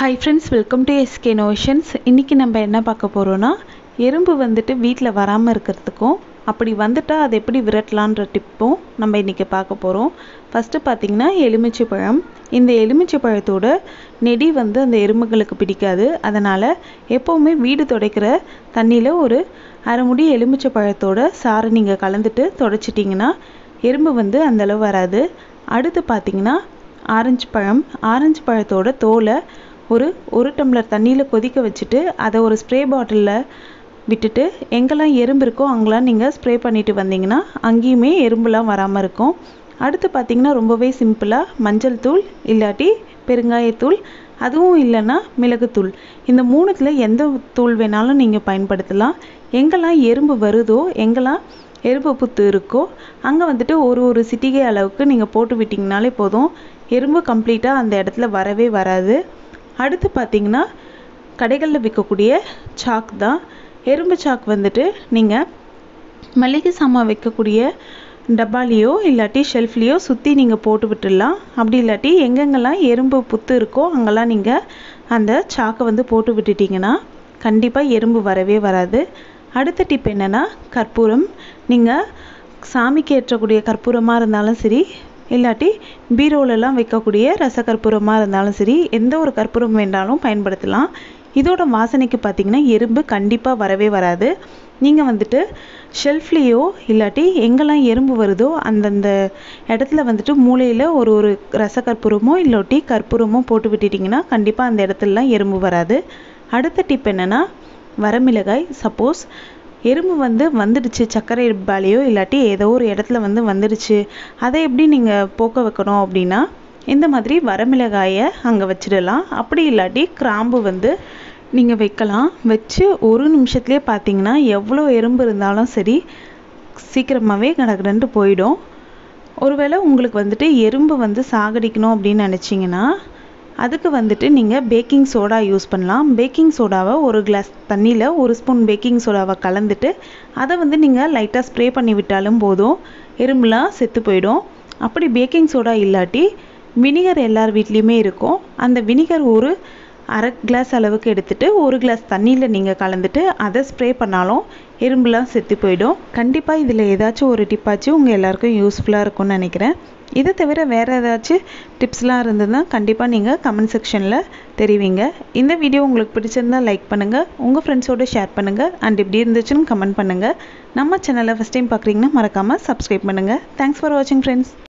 Hi friends, welcome to SK Notions. இன்னைக்கு நம்ம என்ன பார்க்க போறோம்னா எறும்பு வந்துட்டு வீட்ல வராம இருக்கிறதுக்கும் அப்படி வந்துட்டா அதை எப்படி விரட்டலாம்ன்ற டிப்பும் நம்ம இன்னைக்கு பார்க்க போறோம். ஃபர்ஸ்ட் பாத்தீங்கன்னா எலுமிச்சை பழம். இந்த எலுமிச்சை பழத்தோட நெடி வந்து அந்த எறும்புகளுக்கு பிடிக்காது. அதனால எப்பவுமே வீடு துடைக்கிற தண்ணியில ஒரு அரை முடி எலுமிச்சை பழத்தோட சாறை நீங்க கலந்துட்டு துடைச்சிட்டீங்கன்னா எறும்பு வந்து அந்த அளவு வராது. அடுத்து பாத்தீங்கன்னா ஆரஞ்சு பழத்தோட தோலை ஒரு டம்ளர் தண்ணியில் கொதிக்க வச்சுட்டு அதை ஒரு ஸ்ப்ரே பாட்டிலில் விட்டுட்டு எங்கெல்லாம் எறும்பு இருக்கோ அங்கெல்லாம் நீங்கள் ஸ்ப்ரே பண்ணிட்டு வந்தீங்கன்னா அங்கேயுமே எறும்புலாம் வராமல் இருக்கும். அடுத்து பார்த்தீங்கன்னா ரொம்பவே சிம்பிளாக மஞ்சள் தூள் இல்லாட்டி பெருங்காயத்தூள், அதுவும் இல்லைன்னா மிளகுத்தூள், இந்த மூணுத்தில் எந்த தூள் வேணாலும் நீங்கள் பயன்படுத்தலாம். எங்கெல்லாம் எறும்பு வருதோ, எங்கெல்லாம் எறும்பு புத்து இருக்கோ அங்கே வந்துட்டு ஒரு சிட்டிகை அளவுக்கு நீங்கள் போட்டு விட்டிங்கனாலே போதும். எறும்பு கம்ப்ளீட்டாக அந்த இடத்துல வரவே வராது. அடுத்து பார்த்தீங்கன்னா கடைகளில் விற்கக்கூடிய சாக் தான். எறும்பு சாக் வந்துட்டு நீங்கள் மளிகை சாமான் வைக்கக்கூடிய டப்பாலேயோ இல்லாட்டி ஷெல்ஃப்லேயோ சுற்றி நீங்கள் போட்டு விட்டுடலாம். அப்படி இல்லாட்டி எங்கெங்கெல்லாம் எறும்பு புத்து இருக்கோ அங்கெல்லாம் நீங்கள் அந்த சாக்கை வந்து போட்டு விட்டுட்டிங்கன்னா கண்டிப்பாக எறும்பு வரவே வராது. அடுத்த டிப் என்னென்னா கற்பூரம். நீங்கள் சாமிக்கு ஏற்றக்கூடிய கற்பூரமாக இருந்தாலும் சரி, இல்லாட்டி பீரோலெலாம் வைக்கக்கூடிய ரசக்கற்பூரமாக இருந்தாலும் சரி, எந்த ஒரு கற்பூரம் வேண்டாலும் பயன்படுத்தலாம். இதோட வாசனைக்கு பார்த்தீங்கன்னா எறும்பு கண்டிப்பாக வரவே வராது. நீங்கள் வந்துட்டு ஷெல்ஃப்லேயோ இல்லாட்டி எங்கெல்லாம் எறும்பு வருதோ அந்தந்த இடத்துல வந்துட்டு மூலையில் ஒரு ரசக்கற்பூரமோ இல்லாட்டி கற்பூரமோ போட்டு விட்டுட்டிங்கன்னா கண்டிப்பாக அந்த இடத்துலலாம் எறும்பு வராது. அடுத்த டிப் என்னென்னா வரமிளகாய். சப்போஸ் எறும்பு வந்துடுச்சு சர்க்கரை டப்பாலேயோ இல்லாட்டி ஏதோ ஒரு இடத்துல வந்துடுச்சு, அதை எப்படி நீங்கள் போக்க வைக்கணும் அப்படின்னா இந்த மாதிரி வரமிளகாயை அங்கே வச்சிடலாம். அப்படி இல்லாட்டி கிராம்பு நீங்கள் வைக்கலாம். வச்சு ஒரு நிமிஷத்துலேயே பார்த்தீங்கன்னா எவ்வளோ எறும்பு இருந்தாலும் சரி சீக்கிரமாகவே கடகடன்ட்டு போயிடும். ஒருவேளை உங்களுக்கு எறும்பு சாகடிக்கணும் அப்படின்னு நினச்சிங்கன்னா அதுக்கு நீங்கள் பேக்கிங் சோடா யூஸ் பண்ணலாம். பேக்கிங் சோடாவை ஒரு கிளாஸ் தண்ணியில் ஒரு ஸ்பூன் பேக்கிங் சோடாவை கலந்துட்டு அதை நீங்கள் லைட்டாக ஸ்ப்ரே பண்ணி விட்டாலும் போதும், எறும்புலாம் செத்து போயிடும். அப்படி பேக்கிங் சோடா இல்லாட்டி வினிகர் எல்லார் வீட்லேயுமே இருக்கும். அந்த வினிகர் ஒரு அரை கிளாஸ் அளவுக்கு எடுத்துட்டு ஒரு கிளாஸ் தண்ணியில் நீங்கள் கலந்துட்டு அதை ஸ்ப்ரே பண்ணாலும் எறும்புலாம் செத்து போயிடும். கண்டிப்பாக இதில் ஏதாச்சும் ஒரு டிப்பாச்சும் உங்கள் எல்லாருக்கும் யூஸ்ஃபுல்லாக இருக்கும்னு நினைக்கிறேன். இதை தவிர வேறு ஏதாச்சும் டிப்ஸ்லாம் இருந்ததுன்னா கண்டிப்பாக நீங்கள் கமெண்ட் செக்ஷனில் தெரிவிங்க. இந்த வீடியோ உங்களுக்கு பிடிச்சிருந்தால் லைக் பண்ணுங்கள், உங்கள் ஃப்ரெண்ட்ஸோடு ஷேர் பண்ணுங்கள், அண்ட் இப்படி இருந்துச்சுன்னு கமெண்ட் பண்ணுங்கள். நம்ம சேனலை ஃபஸ்ட் டைம் பார்க்குறீங்கன்னா மறக்காமல் சப்ஸ்கிரைப் பண்ணுங்கள். தேங்க்ஸ் ஃபார் வாட்சிங் ஃப்ரெண்ட்ஸ்.